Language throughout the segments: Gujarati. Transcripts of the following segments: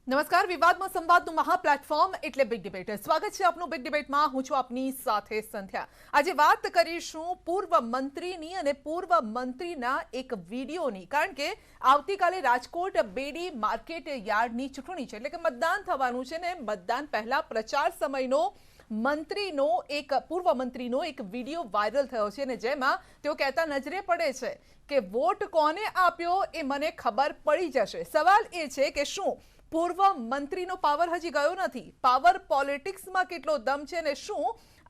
નમસ્કાર, વિવાદમાં સંવાદનું મહા પ્લેટફોર્મ એટલે બિગ ડિબેટ. સ્વાગત છે આપનું બિગ ડિબેટમાં. હું છું આપની સાથે સંધ્યા. આજે વાત કરીશું પૂર્વ મંત્રીની અને પૂર્વ મંત્રીના એક વિડીયોની, કારણ કે આવતીકાલે રાજકોટ બેડી માર્કેટ યાર્ડની ચૂંટણી છે, એટલે કે મતદાન થવાનું છે ને મતદાન પહેલા પ્રચાર સમયનો પૂર્વ મંત્રીનો એક વિડીયો વાયરલ થયો છે અને જેમાં તેઓ કહેતા નજરે પડે છે કે વોટ કોને આપ્યો એ મને ખબર પડી જશે. સવાલ એ છે કે શું પૂર્વ મંત્રીનો પાવર હજી ગયો નથી? પાવર પોલિટિક્સમાં કેટલો દમ છે અને શું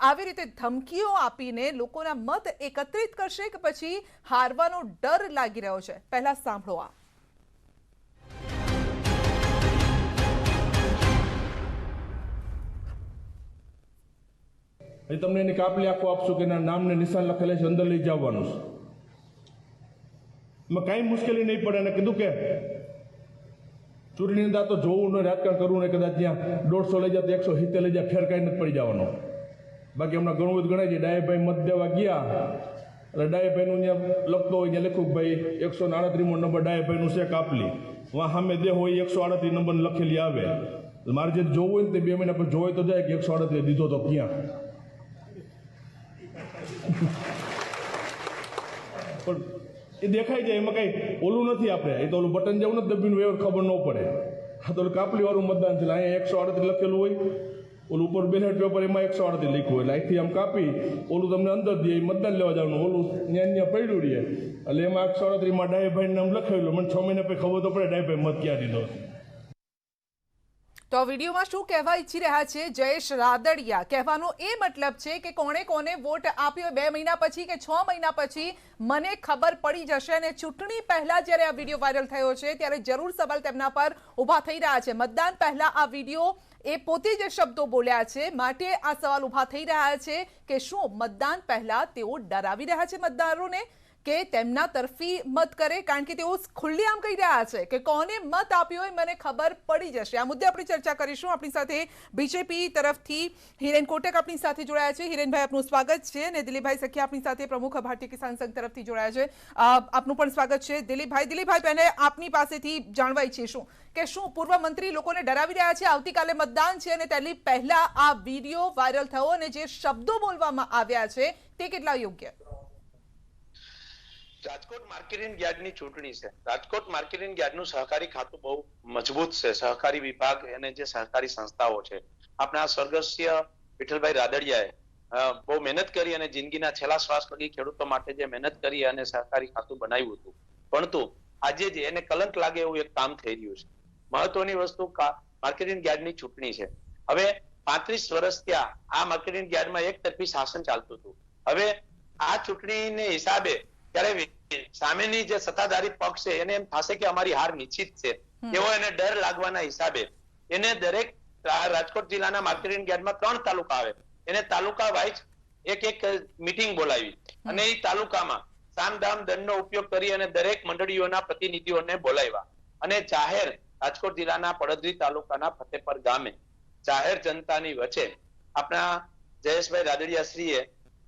આવી રીતે ધમકીઓ આપીને લોકોના મત એકત્રિત કરશે કે પછી હારવાનો ડર લાગી રહ્યો છે? પહેલા સાંભળો આ. તમને એની કાપલી આખો આપશું કે નામને નિશાન લખેલા છે, અંદર લઈ જવાનું છે. એમાં કાંઈ મુશ્કેલી નહીં પડે. અને કીધું કે ચૂંટણીની અંદર તો જોવું ને રાજકારણ કરવું ને કદાચ ત્યાં 150 લઈ જાય તો 170 લઈ જાય, ફેર કાંઈ નથી પડી જવાનો. બાકી હમણાં ઘણું બધું ગણાય છે. ડાયાભાઈ મત દેવા ગયા એટલે ડાયાભાઈનું ત્યાં લખતો હોય ત્યાં લખ્યું ભાઈ 138મો નંબર ડાયાભાઈનું છે કાપલી, વાં સામે દે હોય 138 નંબર લખેલી આવે. મારે જે જોવું હોય ને તે 2 મહિના પછી જોવાય તો જાય કે 138 દીધો તો ક્યાં. પણ એ દેખાઈ જાય, એમાં કઈ ઓલું નથી. આપણે એ તો ઓલું બટન જેવું નથી દબીનું વેવર ખબર ન પડે. હા તો કાપલી વાળું મતદાન છે, અહીંયા 138 લખેલું હોય, ઓલું ઉપર બેલેટ પેપર એમાં 138 લખ્યું હોય, એટલે અહીંથી આમ કાપી ઓલું તમને અંદર દે મતદાન લેવા જવાનું, ઓલું ત્યાં પડ્યું રહે એટલે એમાં 138માં ડાયાભાઈ નામ લખેલું. મને 6 મહિના પછી ખબર તો પડે ડાયાભાઈ મત ક્યાં દીધો. તો વિડીયોમાં શું કહેવા ઈચ્છી રહ્યા છે જયેશ રાદડિયા? કહેવાનો એ મતલબ છે કે કોણે કોને વોટ આપ્યો 2 મહિના પછી કે 6 મહિના પછી મને ખબર પડી જશે. અને ચૂંટણી પહેલા જ્યારે આ વિડીયો વાયરલ થયો છે ત્યારે જરૂર સવાલ તેમના પર ઊભા થઈ રહ્યા છે. મતદાન પહેલા આ વિડીયો એ પોતે જ શબ્દો બોલ્યા છે, માટે આ સવાલ ઊભા થઈ રહ્યા છે કે શું મતદાન પહેલા તેઓ ડરાવી રહ્યા છે મતદારોને કે તેમના તરફી મત કરે? કારણ કે તેઓ ખુલ્લેઆમ કહી રહ્યા છે કે કોને મત આપ્યો હોય મને ખબર પડી જશે. આ મુદ્દે આપણે ચર્ચા કરીશું. આપણી સાથે બીજેપી તરફથી હિરેન કોટક આપણી સાથે જોડાયા છે. હિરેનભાઈ, આપનું સ્વાગત છે. અને દિલીપભાઈ સખિયા આપણી સાથે પ્રમુખ ભારતીય કિસાન સંઘ તરફથી જોડાયા છે. આપનું પણ સ્વાગત છે. દિલીપભાઈ પહેલે આપની પાસેથી જાણવા ઈચ્છીશું કે શું પૂર્વ મંત્રી લોકોને ડરાવી રહ્યા છે? આવતીકાલે મતદાન છે અને તેની પહેલા આ વિડીયો વાયરલ થયો અને જે શબ્દો બોલવામાં આવ્યા છે તે કેટલા યોગ્ય? રાજકોટ માર્કેટિંગ યાર્ડની ચૂંટણી છે. રાજકોટ માર્કેટિંગ યાર્ડનું સહકારી ખાતું બહુ મજબૂત છે. સહકારી વિભાગ અને જે સહકારી સંસ્થાઓ છે, આપણા સ્વર્ગસ્થ વિઠ્ઠલભાઈ રાદડિયાએ બહુ મહેનત કરી અને જિંદગીના છેલ્લા શ્વાસ લગી ખેડૂતો માટે જે મહેનત કરી અને સહકારી ખાતું બનાવ્યું હતું, પરંતુ આજે જ એને કલંક લાગે એવું એક કામ થઈ રહ્યું છે. મહત્વની વસ્તુ માર્કેટિંગ યાર્ડની ચૂંટણી છે. હવે 35 વર્ષ ત્યાં આ માર્કેટિંગ યાર્ડમાં એક તરફી શાસન ચાલતું હતું. હવે આ ચૂંટણીને હિસાબે ત્યારે સામેની જે સત્તાધારી પક્ષ છે એને એમ થશે કે અમારી હાર નિશ્ચિત છે, એવો એને ડર લાગવાના હિસાબે એને દરેક રાજકોટ જિલ્લાના માર્કેટિંગ યાર્ડમાં 3 તાલુકા આવે, એને તાલુકા વાઇઝ એક મીટિંગ બોલાવી અને એ તાલુકામાં સામદામ દંડનો ઉપયોગ કરી અને દરેક મંડળીઓના પ્રતિનિધિઓને બોલાવ્યા અને જાહેર રાજકોટ જિલ્લાના પડદરી તાલુકાના ફતેપર ગામે જાહેર જનતાની વચ્ચે આપણા જયેશભાઈ રાદડિયા શ્રીએ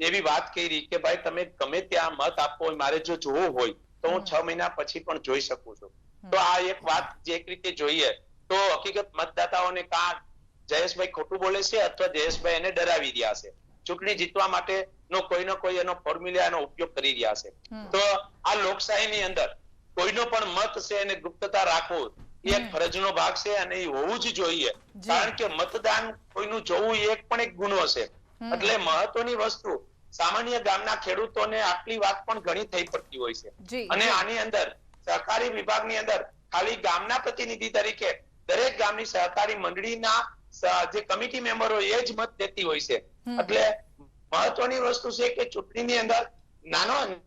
એવી વાત કરી કે ભાઈ તમે ગમે ત્યાં મત આપવો હોય, મારે જો જોવું હોય તો હું 6 મહિના પછી પણ જોઈ શકું છું. તો આ એક વાત જે એક રીતે જોઈએ તો હકીકત મતદાતાઓને કાં જયેશભાઈ ખોટું બોલે છે અથવા જયેશભાઈ એને ડરાવી રહ્યા છે. ચૂંટણી જીતવા માટેનો કોઈનો કોઈ એનો ફોર્મ્યુલાનો ઉપયોગ કરી રહ્યા છે. તો આ લોકશાહીની અંદર કોઈનો પણ મત છે એને ગુપ્તતા રાખવું એ એક ફરજનો ભાગ છે અને એ હોવું જ જોઈએ, કારણ કે મતદાન કોઈનું જોવું એ પણ એક ગુનો છે. એટલે મહત્વની વસ્તુ સામાન્ય ગામના ખેડૂતોને આટલી વાત પણ ઘણી થઈ પડતી હોય છે. અને આની અંદર સહકારી વિભાગની અંદર ખાલી ગામના પ્રતિનિધિ તરીકે દરેક ગામની સહકારી મંડળીના જે કમિટી મેમ્બરો એ જ મત દેતી હોય છે. એટલે મહત્વની વસ્તુ છે કે ચૂંટણીની અંદર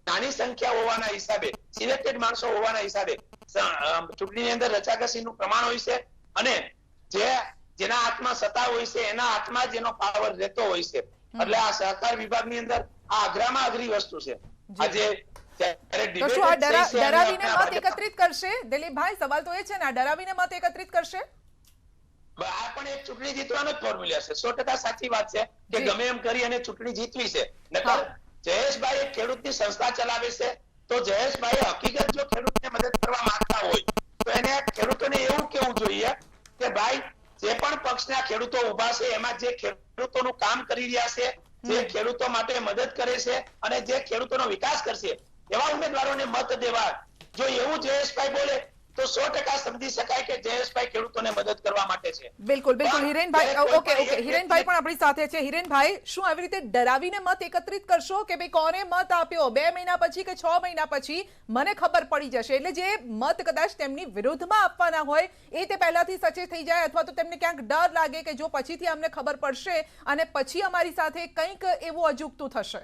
નાની સંખ્યા હોવાના હિસાબે, સિલેક્ટેડ માણસો હોવાના હિસાબે ચૂંટણીની અંદર રચાકસીનું પ્રમાણ હોય છે અને જેના હાથમાં સત્તા હોય છે એના હાથમાં જ એનો પાવર રહેતો હોય છે. એટલે આ સહકાર વિભાગની અંદર આ અઘરામાં અઘરી વસ્તુ છે. આજે ડરાવીને મત એકત્રિત કરશે? દિલીપભાઈ, સવાલ તો એ છે ને, આ ડરાવીને મત એકત્રિત કરશે? આ પણ એક ચૂંટણી જીતવાનો જ ફોર્મ્યુલા છે. 100% સાચી વાત છે કે ગમે એમ કરી અને ચૂંટણી જીતવી છે. નકર જયેશભાઈ એક ખેડૂતની સંસ્થા ચલાવે છે તો જયેશભાઈ હકીકત જો ખેડૂતને મદદ કરવા માંગતા હોય તો એને ખેડૂતોને એવું કેવું જોઈએ કે ખેડૂતો ઉભા છે એમાં જે ખેડૂતોનું કામ કરી રહ્યા છે, જે ખેડૂતો માટે મદદ કરે છે અને જે ખેડૂતોનો વિકાસ કરશે એવા ઉમેદવારોને મત દેવા. જો એવું જયેશભાઈ બોલે તો 100% સમજી શકાય કે જયેશભાઈ ખેડૂતોને મદદ કરવા માટે છે. બિલકુલ બિલકુલ પણ હિરેનભાઈ, જયેશભાઈ ઓકે ઓકે, હિરેનભાઈ પણ આપણી સાથે છે. હિરેનભાઈ, શું આવી રીતે ડરાવીને મત એકત્રિત કરશો કે ભાઈ કોને મત આપ્યો 2 મહિના પછી કે 6 મહિના પછી મને ખબર પડી જશે, એટલે જે મત કદાચ તેમની વિરુદ્ધમાં આપવાના હોય એ તે પહેલાથી સચેત થઈ જાય, અથવા તો તેમને ક્યાંક ડર લાગે કે જો પછીથી અમને ખબર પડશે અને પછી અમારી સાથે કંઈક એવું અજુગતું થશે?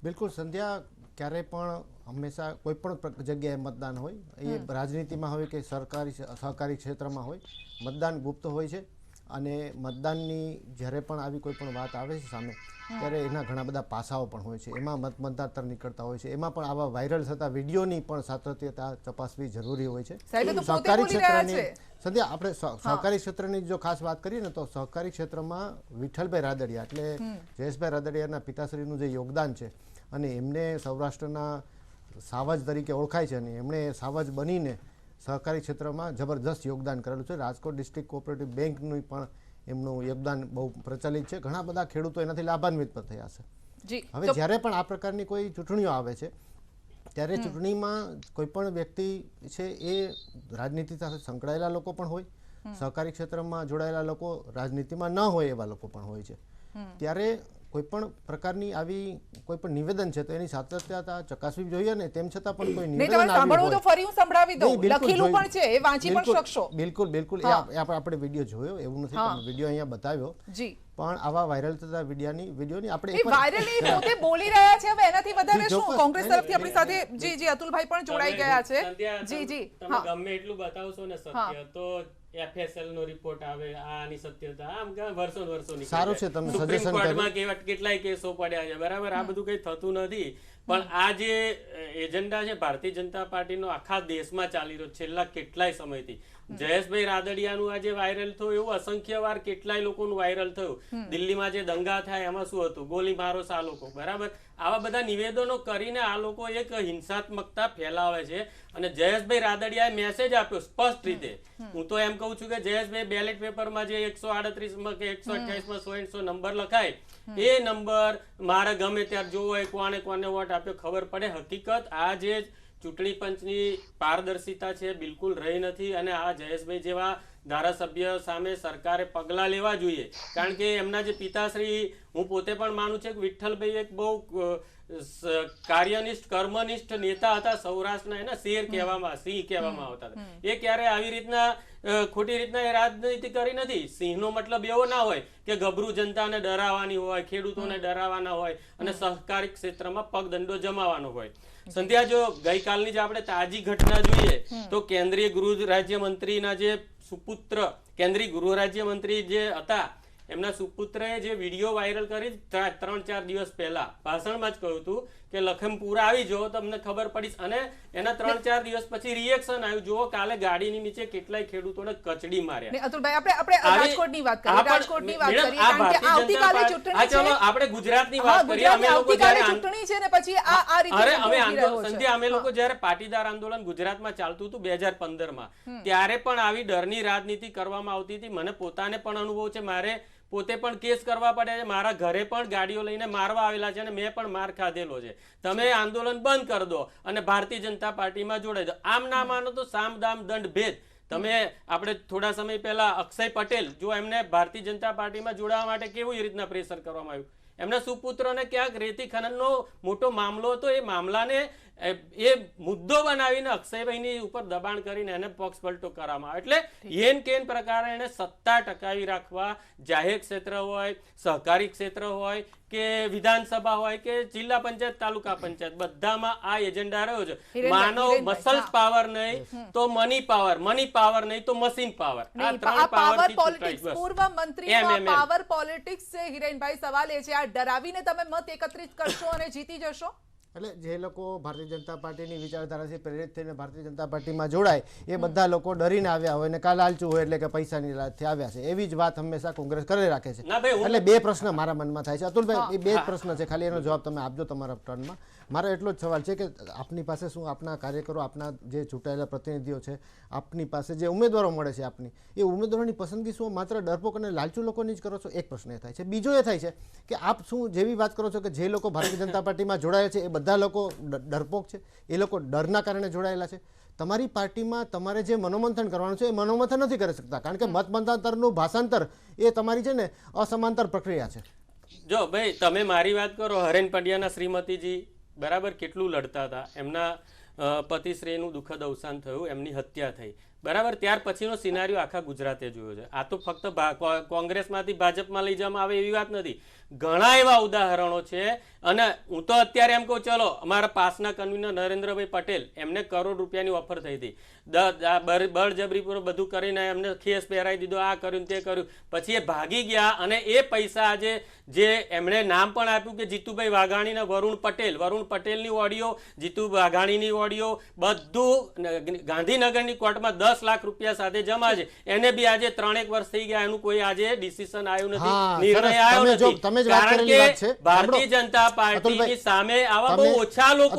બિલકુલ સંધ્યા, ક્યારેય પણ હંમેશા કોઈ પણ જગ્યાએ મતદાન હોય, એ રાજનીતિમાં હોય કે સહકારી ક્ષેત્રમાં હોય, મતદાન ગુપ્ત હોય છે. અને મતદાનની જ્યારે પણ આવી કોઈ પણ વાત આવે છે સામે, ત્યારે એના ઘણા બધા પાસાઓ પણ હોય છે. એમાં મતદાર નીકળતા હોય છે, એમાં પણ આવા વાયરલ થતા વિડીયોની પણ સાતત્યતા તપાસવી જરૂરી હોય છે. સહકારી ક્ષેત્રની સંધ્યા, આપણે સહકારી ક્ષેત્રની જો ખાસ વાત કરીએ ને તો સહકારી ક્ષેત્રમાં વિઠ્ઠલભાઈ રાદડિયા એટલે જયેશભાઈ રાદડિયાના પિતાશ્રીનું જે યોગદાન છે, અને એમને સૌરાષ્ટ્રના સાવજ તરીકે ઓળખાય છે, અને એમણે સાવજ બનીને સહકારી ક્ષેત્રમાં જબરદસ્ત યોગદાન કરેલું છે. રાજકોટ ડિસ્ટ્રિક્ટ કોઓપરેટિવ બેંકનું પણ એમનું યોગદાન બહુ પ્રચલિત છે. ઘણા બધા ખેડૂતો એનાથી લાભાન્વિત પણ થયા છે. હવે જ્યારે પણ આ પ્રકારની કોઈ ચૂંટણીઓ આવે છે, ત્યારે ચૂંટણીમાં કોઈ પણ વ્યક્તિ છે એ રાજનીતિ સાથે સંકળાયેલા લોકો પણ હોય, સહકારી ક્ષેત્રમાં જોડાયેલા લોકો, રાજનીતિમાં ન હોય એવા લોકો પણ હોય છે. ત્યારે કોઈ પણ પ્રકારની આવી કોઈ પણ નિવેદન છે તો એની સાતત્યતા ચકાસવી જોઈએ, ને તેમ છતાં પણ કોઈ નિવેદન સાંભળવું તો ફરી હું સંભળાવી દઉં, લખેલું પણ છે, એ વાંચી પણ શકશો. બિલકુલ બિલકુલ, આપણે વિડીયો જોયો, એવું નથી પણ વિડીયો અહીંયા બતાવ્યો. જી, પણ આવા વાયરલ થતા વિડીયોની આપણે એ વાયરલ નહીં, પોતે બોલી રહ્યા છે. હવે એનાથી વધારે શું? કોંગ્રેસ તરફથી આપણી સાથે જી અતુલભાઈ પણ જોડાઈ ગયા છે. જી જી, તમે ગમે એટલું બતાવશો ને સત્ય, તો FSL નો રિપોર્ટ આવે, આની સત્યતા આમ વર્ષો સારું છે. તમે સુપ્રીમ કોર્ટમાં કેટલાય કેસો પડ્યા છે, બરાબર? આ બધું કઈ થતું નથી. પણ આ જે એજન્ડા છે ભારતીય જનતા પાર્ટીનો આખા દેશમાં ચાલી રહ્યો છેલ્લા કેટલાય સમયથી, જયેશભાઈ રાદડિયાનું આજે વાયરલ થયું, એવું અસંખ્ય વાર કેટલાય લોકોનું વાયરલ થયું. દિલ્હીમાં જે દંગા થાય એમાં શું હતું? ગોલી મારો આ લોકો, બરાબર? આવા બધા નિવેદનો કરીને આ લોકો એક હિંસાત્મકતા ફેલાવે છે. અને જયેશભાઈ રાદડિયાએ મેસેજ આપ્યો સ્પષ્ટ રીતે. હું તો એમ કહું છું કે જયેશભાઈ બેલેટ પેપરમાં જે 138 કે 128 100 નંબર લખાય, એ નંબર મારે ગમે ત્યારે જોવો હોય, કોને વોટ આપ્યો ખબર પડે. હકીકત આ જે ચૂંટણી પંચની પારદર્શિતા છે બિલકુલ રહી નથી. અને આ જયેશભાઈ જેવા ધારાસભ્ય સામે સરકારે પગલાં લેવા જોઈએ, કારણ કે એમના જે પિતાશ્રી, હું પોતે પણ માનું છું કે વિઠ્ઠલભાઈ એક બહુ કાર્યનિષ્ઠ કર્મનિષ્ઠ નેતા હતા. સૌરાષ્ટ્રના એના શેર કહેવામાં, સિંહ કહેવામાં આવતા હતા. એ ક્યારે આવી રીતના ખોટી રીતના એ રાજનીતિ કરી નથી. સિંહનો મતલબ એવો ના હોય કે ગભરું જનતાને ડરાવવાની હોય, ખેડૂતોને ડરાવવાના હોય અને સહકારી ક્ષેત્રમાં પગદંડો જમાવવાનો હોય. સંધ્યા, જો ગઈકાલની જે આપણે તાજી ઘટના જોઈએ તો કેન્દ્રીય ગૃહ રાજ્યમંત્રીના જે સુપુત્ર, કેન્દ્રીય ગૃહ રાજ્યમંત્રી જે હતા, એમના સુપુત્રએ જે વિડીયો વાયરલ કરી 3-4 દિવસ પહેલા ભાષણમાં જ કહ્યું હતું કે લખનપુર આવી જાઓ તમને ખબર પડી. અને એના 3-4 દિવસ પછી રિએક્શન આવ્યું. જુઓ કાલે ગાડીની નીચે કેટલાય ખેડૂતોને કચડી માર્યા. અતુલભાઈ, આપણે રાજકોટની વાત કરીએ, રાજકોટની વાત કરીએ, કારણ કે આવતીકાલે ચૂંટણી છે. ચલો આપણે ગુજરાતની વાત કરીએ. અમે લોકો જ્યારે ચૂંટણી છે ને પછી આ રીતે સંધ્યા, અમે લોકો જ્યારે પાટીદાર આંદોલન ગુજરાતમાં ચાલતું હતું 2015માં, ત્યારે પણ આવી ડરની રાજનીતિ કરવામાં આવતી હતી. મને પોતાને પણ અનુભવ છે. મારે પોતે પણ કેસ કરવા પડ્યા છે. મારા ઘરે પણ ગાડીઓ લઈને મારવા આવેલા છે અને મેં પણ માર ખાધેલો છે. તમે આંદોલન બંધ કરી દો અને ભારતીય જનતા પાર્ટીમાં જોડાઈ દો. આમ ના માનો તો સામ દામ દંડ ભેદ. તમે આપણે થોડા સમય પહેલા અક્ષય પટેલ, જો એમને ભારતીય જનતા પાર્ટીમાં જોડાવા માટે કેવી રીતના પ્રેશર કરવામાં આવ્યું. એમના સુપુત્રને ક્યાંક રેતી ખનનનો મોટો મામલો હતો, એ મામલાને એ મુદ્દો બનાવીને અક્ષયભાઈની ઉપર દબાણ કરીને એને પક્ષ પલટો કરવામાં આવે. એટલે એન કેન પ્રકારે એને સત્તા ટકાવી રાખવા, જાહેર ક્ષેત્ર હોય, સહકારી ક્ષેત્ર હોય કે વિધાનસભા હોય કે જિલ્લા પંચાયત, તાલુકા પંચાયત, બધામાં આ એજન્ડા રહ્યો છે. માનવ મસલ્સ પાવર નહીં તો મની પાવર, મની પાવર નહીં તો મશીન પાવર. આ ત્રણ પાવર પોલિટિક્સ. પૂર્વ મંત્રીમાં પાવર પોલિટિક્સ છે. હિરેનભાઈ, સવાલ એ છે, આ ડરાવીને તમે મત એકત્રિત કરશો અને જીતી જશો? એટલે જે લોકો ભારતીય જનતા પાર્ટીની વિચારધારાથી પ્રેરિત થઈને ભારતીય જનતા પાર્ટીમાં જોડાય, એ બધા લોકો ડરીને આવ્યા હોય ને કાલ લાલચું હોય એટલે કે પૈસાની લાલચથી આવ્યા છે, એવી જ વાત હંમેશા કોંગ્રેસ કરી રાખે છે. એટલે બે પ્રશ્ન મારા મનમાં થાય છે. અતુલભાઈ, એ બે જ પ્રશ્ન છે, ખાલી એનો જવાબ તમે આપજો તમારા ટર્નમાં. મારો એટલો જ સવાલ છે કે આપની પાસે શું આપના કાર્યકરો, આપના જે ચૂંટાયેલા પ્રતિનિધિઓ છે, આપની પાસે જે ઉમેદવારો મળે છે આપની, એ ઉમેદવારોની પસંદગી શું માત્ર ડરપોક અને લાલચુ લોકોની જ કરો છો? એક પ્રશ્ન એ થાય છે. બીજો એ થાય છે કે આપ શું જેવી વાત કરો છો કે જે લોકો ભારતીય જનતા પાર્ટીમાં જોડાયા છે એ બધા લોકો ડરપોક છે, એ લોકો ડરના કારણે જોડાયેલા છે. તમારી પાર્ટીમાં તમારે જે મનોમંથન કરવાનું છે એ મનોમંથન નથી કરી શકતા, કારણ કે મતમતાંતરનું ભાષાંતર એ તમારી છે ને અસમાંતર પ્રક્રિયા છે. જો ભાઈ, તમે મારી વાત કરો, હરેન પંડ્યાના શ્રીમતીજી બરાબર કેટલું લડતા હતા, એમના પતિશ્રીનું દુઃખદ અવસાન થયું, એમની હત્યા થઈ, બરાબર. ત્યાર પછીનો સિનારીઓ આખા ગુજરાતે જોયો છે. આ તો ફક્ત કોંગ્રેસમાંથી ભાજપમાં લઈ જવામાં આવે એવી વાત નથી, ઘણા એવા ઉદાહરણો છે. અને હું તો અત્યારે એમ કહું, ચલો અમારા પાસના કન્વીનર નરેન્દ્રભાઈ પટેલ, એમને કરોડ રૂપિયાની ઓફર થઈ હતી, બળજબરીપૂર્વક બધું કરીને એમને ખેસ પહેરાવી દીધો, આ કર્યું તે કર્યું, પછી એ ભાગી ગયા. અને એ પૈસા આજે જે એમણે નામ પણ આપ્યું કે જીતુભાઈ વાઘાણીના વરુણ પટેલની ઓડિયો, જીતુ વાઘાણીની ઓડિયો, બધું ગાંધીનગરની કોર્ટમાં 10 લાખ રૂપિયા સાથે જમા છે. એને બી આજે 3 વર્ષ થઈ ગયા, એનું કોઈ આજે ડિસિઝન આવ્યું નથી, નિર્ણય આવ્યો નથી, કારણ કે ભારતીય જનતા પાર્ટીની સામે આવા બહુ ઓછા લોકો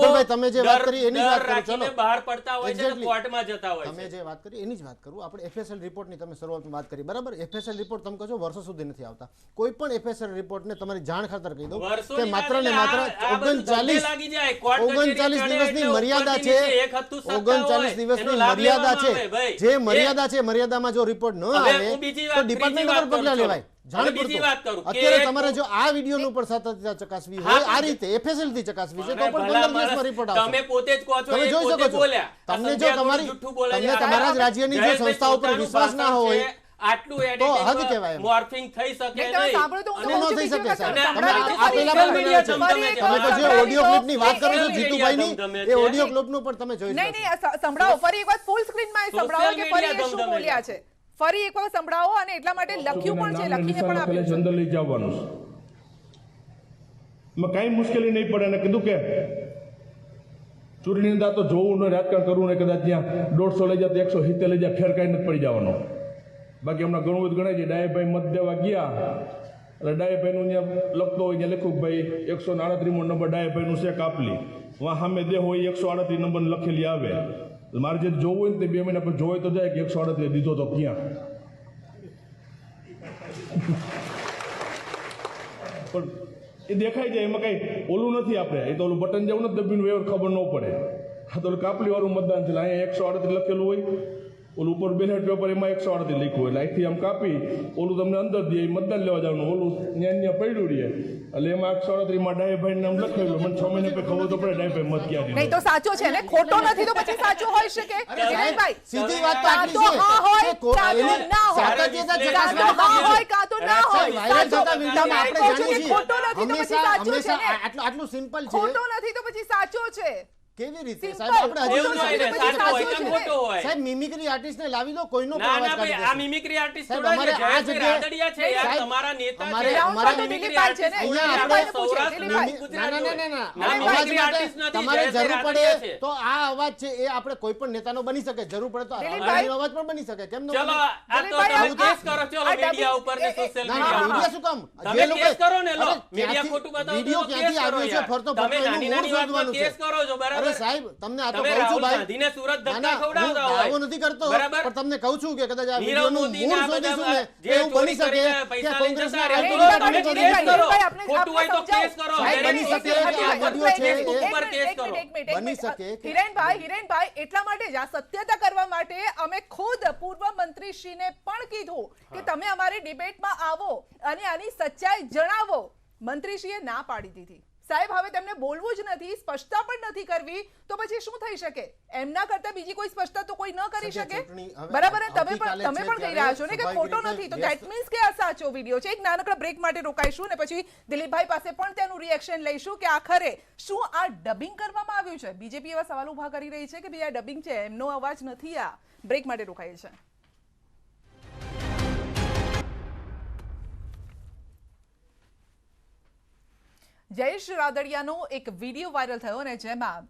બહાર પડતા હોય છે, કોર્ટમાં જતા હોય છે. તમે જે વાત કરી એની જ વાત કરું. આપણે FSL રિપોર્ટની તમે શરૂઆતમાં વાત કરી, બરાબર. FSL રિપોર્ટ તમે કહો છો વર્ષો સુધી નથી આવતા. કોઈ પણ FSL રિપોર્ટને તમારી જાણ ખાતર કહી દો કે માત્ર ને માત્ર 39 દિવસની મર્યાદા છે, 39 દિવસની મર્યાદા છે. જે મર્યાદા છે, મર્યાદામાં જો રિપોર્ટ ન આવે તો ડિપાર્ટમેન્ટ પર પગલાં લેવાય. અત્યારે તમારે જો આ વિડીયોનું પણ સતત ચકાસવી હોય, આ રીતે FSL થી ચકાસવી છે, તો પણ 15 દિવસમાં રિપોર્ટ આવશે. તમે પોતે જ કહો છો, તમે જોઈ શકો છો. તમને જો તમને તમારા જ રાજ્યની જે સંસ્થાઓ પર વિશ્વાસ ના હોય, આટલું તો હદ કહેવાય. મોર્ફિંગ થઈ શકે નહીં. અને ન થઈ શકે સાહેબ. તમે આ પહેલા પણ બન્યા છે. તમે તો જે ઓડિયો ક્લિપની વાત કરો છો જીતુભાઈની, એ ઓડિયો ક્લિપનું પણ તમે જોઈ શકો છો. નહીં, સંભળાવો ફરી એક વખત ફૂલ સ્ક્રીનમાં સંભળાવો કે ફરી એ શું બોલ્યા છે. ફરી એક વખત સંભળાવો. અને એટલા માટે લખ્યું પણ છે, લખીને પણ આપ્યું છે. અંદર લઈ જવાનું છે, કઈ મુશ્કેલી નહીં પડે. અને કીધું કે ચૂંટણીની અંદર તો જોવું ને રાજકારણ કરવું ને, કદાચ ત્યાં 150 લઈ જાય તો 170 લઈ જાય, ફેર કઈ નથી પડી જવાનો. બાકી હમણાં ઘણું બધું ગણાય છે. ડાયાભાઈ મત દેવા ગયા એટલે ડાયાભાઈનું ત્યાં લખતો હોય, ત્યાં લખ્યું ભાઈ 138મો નંબર ડાયાભાઈનું છે કાપલી, વાં સામે દે હોય 138 નંબર લખેલી આવે. મારે જે જોવું હોય ને તે 2 મહિના પછી જોવે તો જાય કે 138 દીધો તો ક્યાં. પણ એ દેખાઈ જાય, એમાં કઈ ઓલું નથી. આપણે એ તો ઓલું બટન જેવું નથી દબીનું વેવર ખબર ન પડે. હા, તો કાપલી વાળું મતદાન છે, અહીંયા 138 લખેલું હોય, ઓલું ઉપર બેલેટ પેપર એમાં 138 લખ્યું હોય, એટલે અહીંથી આમ કાપી ઓલું તમને અંદર દે, મતદાન લેવા જવાનું, ઓલું ત્યાં પડ્યું રહે. એટલે એમાં 138માં ડાયાભાઈ નામ લખેલું. મને 6 મહિના પછી ખબર તો પડે ડાયાભાઈ મત ક્યાં દીધો. નહીં તો સાચો છે ને, ખોટો નથી તો પછી સાચો હોઈ શકે. વિરેનભાઈ, સીધી વાત તો આટલી કાં છે તો હા હોય, કે કાં તો ના હોય. સાતત્યતા કાં તો હા હોય, કાં તો ના હોય. વાયરલ થતા સાચો. વિડીયોમાં તમે આપણે કહો છો કે જાણીએ છીએ. ખોટો નથી તો પછી સાચો છે હંમેશા ને. આટલું સિમ્પલ છે. ખોટો નથી તો પછી સાચો છે. કેવી રીતે Simple. સાહેબ? આપણે એવું હજી નહીં ને, સાચો હોય કે ખોટો હોય. સાહેબ મિમિક્રી આર્ટિસ્ટને લાવી દો, કોઈનો પણ ના અવાજ ના ભાઈ, કાઢી આ દેશે. મિમિક્રી આર્ટિસ્ટ સાહેબ, થોડા છે, અમારે આ જયેશભાઈ જગ્યાએ- રાદડિયા છે યાર, સાહેબ, તમારા નેતા અમારે- છે. અમારા તો મિમિક્રી દિલીપભાઈ છે ને, આર્ટિસ્ટ અહીંયા દિલીપભાઈને પૂછો, સૌરાષ્ટ્ર દિલીપભાઈ. ગુજરાત ના. ના, અવાજ મિમિક્રી માટે આર્ટિસ્ટ નથી, તમારે જયેશભાઈ જરૂર રાદડિયા પડે છે. તો આ અવાજ છે એ આપણે કોઈ પણ નેતાનો બની શકે, જરૂર પડે તો દિલીપભાઈ. આનો અવાજ પણ બની શકે. કેમ ન ચલો બને? આ તો દિલીપભાઈ, તમે કેસ કરો, ચલો આ મીડિયા ડબિંગ- ઉપર ને સોશિયલ ના, ના, મીડિયા મીડિયા શું કામ? તમે જે લોકો- કેસ કરો ને, લો અરે, મીડિયા ક્યાંથી- ખોટું બતાવતું વિડીયો તો ક્યાંથી કેસ કરો આવ્યો છે? યાર. ફરતો તમે ફરતો નાની એનું નાની મૂળ વાતમાં શોધવાનું કેસ છે. કરો છો, બરાબર? અરે સાહેબ, તમને આ તો તમે કહું છું રાહુલ ભાઈ. ગાંધીને સુરત ના, ધક્કા ના, હું ખવડાવતા દાવો હોય. નથી કરતો, બરાબર? પણ તમને કહું છું કે કદાચ આ નીરવ વિડીયોનું મોદીને મૂળ આ બધા શોધીશું ને જે એવું બની ચોરી શકે કરીને કે પૈસા લઈને કોંગ્રેસના જતા રહે. રાજકીય તમે નેતાઓ કેસ કરો. આપણે ખોટું હોય તો કેસ કરો. સાહેબ, બની શકે કે આ વિડીયો છે એ ઉપર કેસ કરો. બની શકે કે- હિરેનભાઈ, એટલા માટે જ આ સત્યતા કરવા માટે અમે ખુદ પૂર્વ મંત્રીશ્રીને પણ કીધું કે તમે અમારી ડિબેટમાં આવો અને આની સચ્ચાઈ જણાવો. મંત્રીશ્રીએ ના પાડી દીધી. સાહેબ, હવે તેમને બોલવું જ નથી, સ્પષ્ટતા પણ નથી કરવી, તો પછી શું થઈ શકે? એમના કરતા બીજી કોઈ સ્પષ્ટતા તો કોઈ ન કરી શકે. બરાબર ને? તમે પણ કહી રહ્યા છો ને કે ખોટો નથી, તો ધેટ મીન્સ કે આ સાચો વિડીયો છે. એક નાનકડા બ્રેક માટે રોકાઈશું ને પછી દિલીપભાઈ પાસે પણ તેનું રિએક્શન લઈશું કે આખરે શું આ ડબિંગ કરવામાં આવ્યું છે. બીજેપી એવા સવાલ ઉભા કરી રહી છે કે ભાઈ આ ડબિંગ છે, એમનો અવાજ નથી. આ બ્રેક માટે રોકાય છે. જયેશ રાદડિયાનો એક વિડીયો વાયરલ થયો અને જેમાં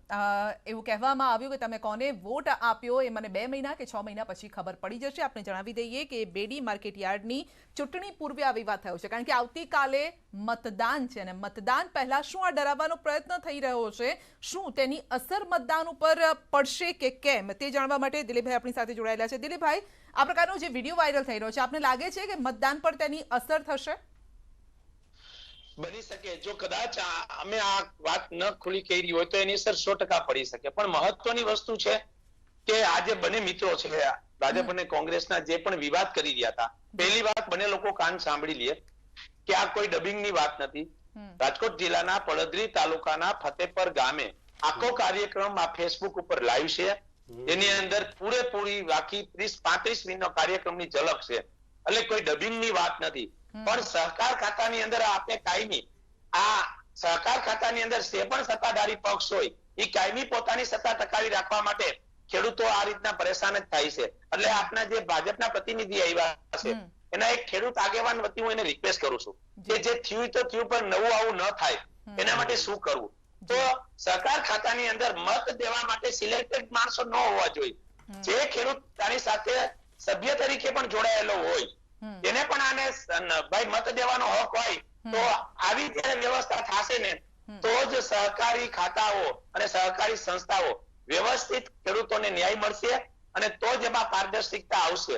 એવું કહેવામાં આવ્યું કે તમે કોને વોટ આપ્યો એ મને 2 મહિના કે 6 મહિના પછી ખબર પડી જશે. આપણે જણાવી દઈએ કે બેડી માર્કેટ યાર્ડની ચૂંટણી પૂર્વે આ વિવાદ થયો છે, કારણ કે આવતીકાલે મતદાન છે અને મતદાન પહેલા શું આ ડરાવવાનો પ્રયત્ન થઈ રહ્યો છે, શું તેની અસર મતદાન ઉપર પડશે કે કેમ, તે જાણવા માટે દિલીપભાઈ આપણી સાથે જોડાયેલા છે. દિલીપભાઈ, આ પ્રકારનો જે વિડીયો વાયરલ થઈ રહ્યો છે, આપને લાગે છે કે મતદાન પર તેની અસર થશે? બની શકે. જો કદાચ અમે આ વાત ન ખુલી કરી હોય તો એની અસર 100% પડી શકે. પણ મહત્વની વસ્તુ છે કે આ જે બંને મિત્રો છે, ભાજપ અને કોંગ્રેસના, જે પણ વિવાદ કરી રહ્યા હતા, પહેલી વાત બંને લોકો કાન સાંભળી લે કે આ કોઈ ડબિંગની વાત નથી. રાજકોટ જિલ્લાના પડદરી તાલુકાના ફતેપર ગામે આખો કાર્યક્રમ આ ફેસબુક ઉપર લાઈવ છે. એની અંદર પૂરેપૂરી બાકી 30-35 મિનિટનો કાર્યક્રમની ઝલક છે. એટલે કોઈ ડબિંગની વાત નથી. પણ સહકાર ખાતાની અંદર આપણે કાયમી આ સહકાર ખાતાની અંદર જે પણ સત્તાધારી પક્ષ હોય એ કાયમી પોતાની સત્તા ટકાવી રાખવા માટે ખેડૂતો આ રીતના પરેશાન જ થાય છે. એટલે આપના જે ભાજપના પ્રતિનિધિ આવ્યા છે એના એક ખેડૂત આગેવાન વતી હું એને રિક્વેસ્ટ કરું છું કે જે થયું તો થયું, પણ નવું આવું ન થાય એના માટે શું કરવું. તો સહકાર ખાતાની અંદર મત દેવા માટે સિલેક્ટેડ માણસો ન હોવા જોઈએ. જે ખેડૂત તારી સાથે સભ્ય તરીકે પણ જોડાયેલો હોય એને પણ આને ભાઈ મત દેવાનો હક હોય તો આવી જ્યારે વ્યવસ્થા થશે ને તો જ સહકારી ખાતાઓ અને સહકારી સંસ્થાઓ વ્યવસ્થિત ખેડૂતોને ન્યાય મળશે અને તો જ એમાં પારદર્શિકતા આવશે.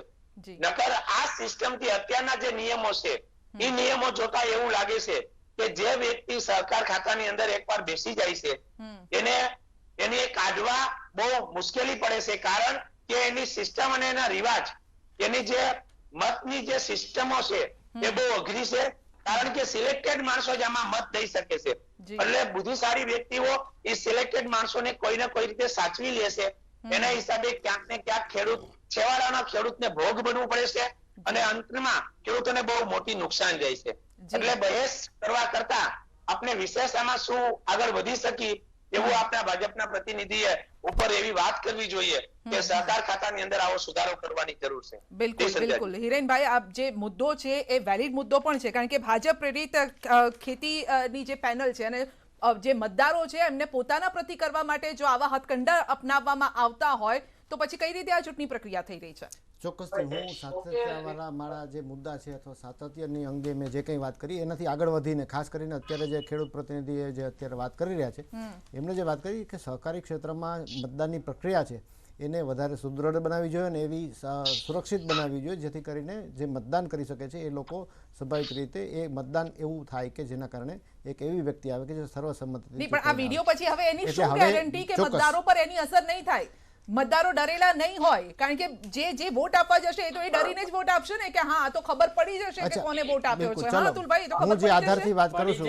નકર આ સિસ્ટમથી અત્યારના જે નિયમો છે એ નિયમો જોતા એવું લાગે છે કે જે વ્યક્તિ સહકાર ખાતાની અંદર એકવાર બેસી જાય છે એને કાઢવા બહુ મુશ્કેલી પડે છે. કારણ કે એની સિસ્ટમ અને એના રિવાજ, એની જે મતની જે સિસ્ટમો છે એ બહુ અઘરી છે. કારણ કે સિલેક્ટેડ માણસો જ આમાં મત દઈ શકે છે. એટલે બુદ્ધિશાળી વ્યક્તિઓ એ સિલેક્ટેડ માણસોને કોઈ ને કોઈ રીતે સાચવી લેશે. એના હિસાબે ક્યાંક ને ક્યાંક છેવાડાના ખેડૂતને ભોગ બનવું પડે છે અને અંતમાં ખેડૂતોને બહુ મોટી નુકસાન જાય છે. એટલે બહેસ કરવા કરતા આપણે વિશેષ આમાં શું આગળ વધી શકી એવું આપણા ભાજપના પ્રતિનિધિએ ઉપર એવી વાત કરવી જોઈએ કે સહકાર ખાતાની અંદર આવો સુધારો કરવાની જરૂર છે. બિલકુલ હિરેનભાઈ, આ જે મુદ્દો છે એ વેલિડ મુદ્દો પણ છે, કારણ કે ભાજપ પ્રેરિત ખેતીની જે પેનલ છે અને જે મતદારો છે એમને પોતાના પ્રતિ કરવા માટે જો આવા હથકંડા અપનાવવામાં આવતા હોય તો પછી કઈ રીતે આ ચૂંટણી પ્રક્રિયા થઈ રહી છે? ચોક્કસથી હું સાતત્યવાળા મારા જે મુદ્દા છે અથવા સાતત્યની અંગે મેં જે કંઈ વાત કરી એનાથી આગળ વધીને ખાસ કરીને અત્યારે જે ખેડૂત પ્રતિનિધિએ જે અત્યારે વાત કરી રહ્યા છે એમણે જે વાત કરી કે સહકારી ક્ષેત્રમાં મતદાનની પ્રક્રિયા છે એને વધારે સુદૃઢ બનાવવી જોઈએ અને એવી સુરક્ષિત બનાવવી જોઈએ જેથી કરીને જે મતદાન કરી શકે છે એ લોકો સ્વાભાવિક રીતે એ મતદાન એવું થાય કે જેના કારણે એક એવી વ્યક્તિ આવે કે જે સર્વસંમતિથી. પણ આ વિડીયો પછી હવે એની શું ગેરંટી કે મતદારો પર એની અસર નહીં થાય? મતદારો ડરેલા નહીં હોય, કારણ કે જે વોટ આપવા જશે એ તો એ ડરીને જ વોટ આપશે ને કે હા તો ખબર પડી જશે કે કોને વોટ આપ્યો છે. હા અતુલભાઈ, તો ખબર જે આધારથી વાત કરું છું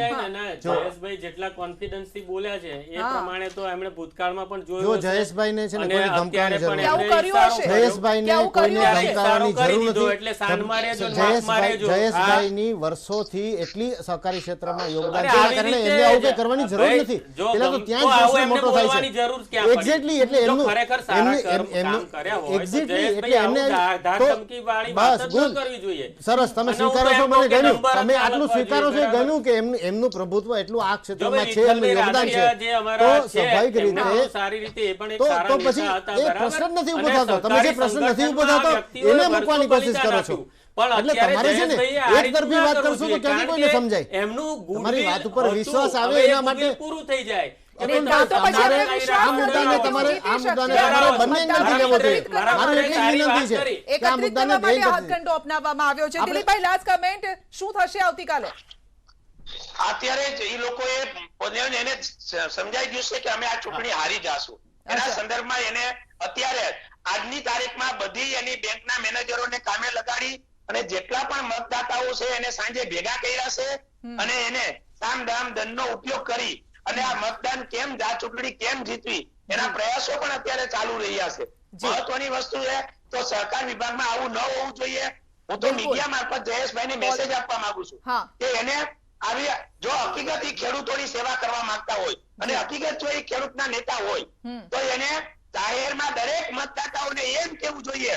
જયેશભાઈ જેટલા કોન્ફિડન્સ થી બોલ્યા છે એ પ્રમાણે તો એમણે ભૂતકાળમાં પણ જોયું. જો જયેશભાઈને છે ને કોઈ ધમકાવવાની જરૂર નથી. કેવું કર્યું હશે? જયેશભાઈને કોઈને ધમકાવવાની જરૂર નથી. એટલે સાન મારે જો નાક મારે જો જયેશભાઈની વર્ષોથી એટલી સહકારી ક્ષેત્રમાં યોગદાન છે કારણે એમને આવું કંઈ કરવાની જરૂર નથી. પેલા તો ત્યાં જ પ્રશ્ન મોટો થાય છે. એક્ઝેક્ટલી એટલે એમનું સરસ, તમે સ્વીકારો છો, મને ગમ્યું, તમે આટલું સ્વીકારો છો, ગમ્યું કે એમનું પ્રભુત્વ એટલું આ ક્ષેત્રમાં છે, એમનું યોગદાન છે, તો સ્વાભાવિક રીતે તો પછી એ પ્રશ્ન નથી ઉભો થતો. તમે જે પ્રશ્ન નથી ઉભો થતો એને મૂકવાની કોશિશ કરો છો. એટલે તમારે છે ને એક તરફી વાત કરશો તો ક્યાંથી કોઈને સમજાય? તમારી વાત ઉપર વિશ્વાસ આવે એના માટે પૂરું થઈ જાય. અત્યારે એ લોકોએ એને સમજાઈ ગયું છે કે અમે આ ચૂંટણી હારી જાશું. એના સંદર્ભમાં એને અત્યારે આજની તારીખમાં બધી એની બેંકના મેનેજરોને કામે લગાડી અને જેટલા પણ મતદાતાઓ છે એને સાંજે ભેગા કર્યા છે અને એને સામ દામ દંડનો ઉપયોગ કરી અને આ મતદાન કેમ આ ચૂંટણી કેમ જીતવી એના પ્રયાસો પણ અત્યારે ચાલુ રહ્યા છે. મહત્વની વસ્તુ છે તો સહકાર વિભાગમાં આવું ન હોવું જોઈએ. હું તો મીડિયા મારફત જયેશભાઈને મેસેજ આપવા માંગુ છું કે એને આવી જો હકીકત એ ખેડૂતોની સેવા કરવા માંગતા હોય અને હકીકત જો એ ખેડૂતના નેતા હોય તો એને જાહેરમાં દરેક મતદાતાઓને એમ કેવું જોઈએ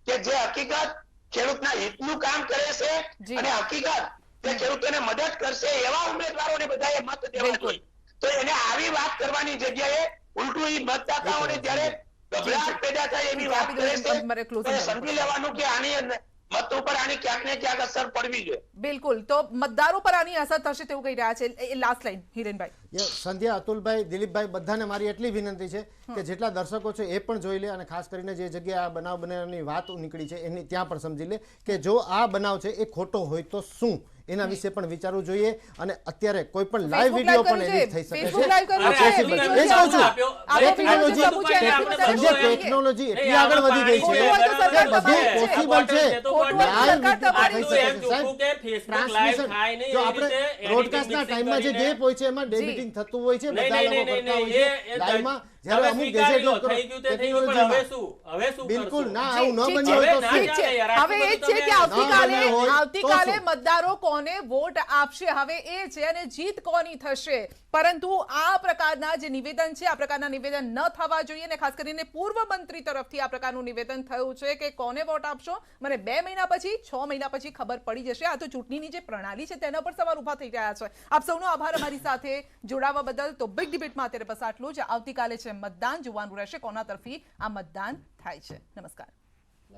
કે જે હકીકત ખેડૂતના હિતનું કામ કરે છે અને હકીકત તે ખેડૂતોને મદદ કરશે એવા ઉમેદવારોને બધાએ મત દેવા જોઈએ. તો એને આવી વાત કરવાની જગ્યાએ ઉલટું ઈ મતદાતાઓને જ્યારે ગભરાટ પેદા થાય એવી વાત કરે છે તો એ સમજી લેવાનું કે આની મત ઉપર આની ક્યાંક ને ક્યાંક અસર પડવી જોઈએ. બિલકુલ, તો મતદારો પર આની અસર થશે તેવું કહી રહ્યા છે. એ લાસ્ટ લાઈન હિરેનભાઈ. સંધ્યા, અતુલભાઈ, દિલીપભાઈ બધાને મારી એટલી વિનંતી છે કે જેટલા દર્શકો છે એ પણ જોઈ લે અને ખાસ કરીને જે જગ્યાએ આ બનાવ બનવાની વાત નીકળી છે એની ત્યાં પણ સમજી લે કે જો આ બનાવ છે એ ખોટો હોય તો શું, એના વિશે પણ વિચારવું જોઈએ. અને અત્યારે કોઈ પણ લાઈવ વિડીયો પણ એડિટ થઈ શકે છે. ટેકનોલોજી એટલી આગળ વધી ગઈ છે કે બધું પોસિબલ છે. ટ્રાન્સમિશન જો આપણે બ્રોડકાસ્ટના ટાઈમમાં જે ગેપ હોય છે એમાં ડેબિટિંગ થતું હોય છે, બધા લોકો કરતા હોય છે લાઈવમાં. જ્યારે અમુક ગેજેટ બિલકુલ ના આવું ન બન્યું હોય તો હવે એ છે કે આવતીકાલે મતદારો કોને વોટ આપશે હવે એ છે અને જીત કોની થશે. પરંતુ આ પ્રકારના જે નિવેદન છે આ પ્રકારના નિવેદન ન થવા જોઈએ અને ખાસ કરીને પૂર્વ મંત્રી તરફથી આ પ્રકારનું નિવેદન થયું છે કે કોને વોટ આપશો મને 2 મહિના પછી 6 મહિના પછી ખબર પડી જશે. આ તો ચૂંટણીની જે પ્રણાલી છે તેના પર સવાલ ઉભા થઈ રહ્યા છે. આપ સૌનો આભાર અમારી સાથે જોડાવા બદલ. તો બિગ ડિબેટમાં અત્યારે બસ આટલું જ. આવતીકાલે છે મતદાન, જોવાનું રહેશે કોના તરફી આ મતદાન થાય છે. નમસ્કાર.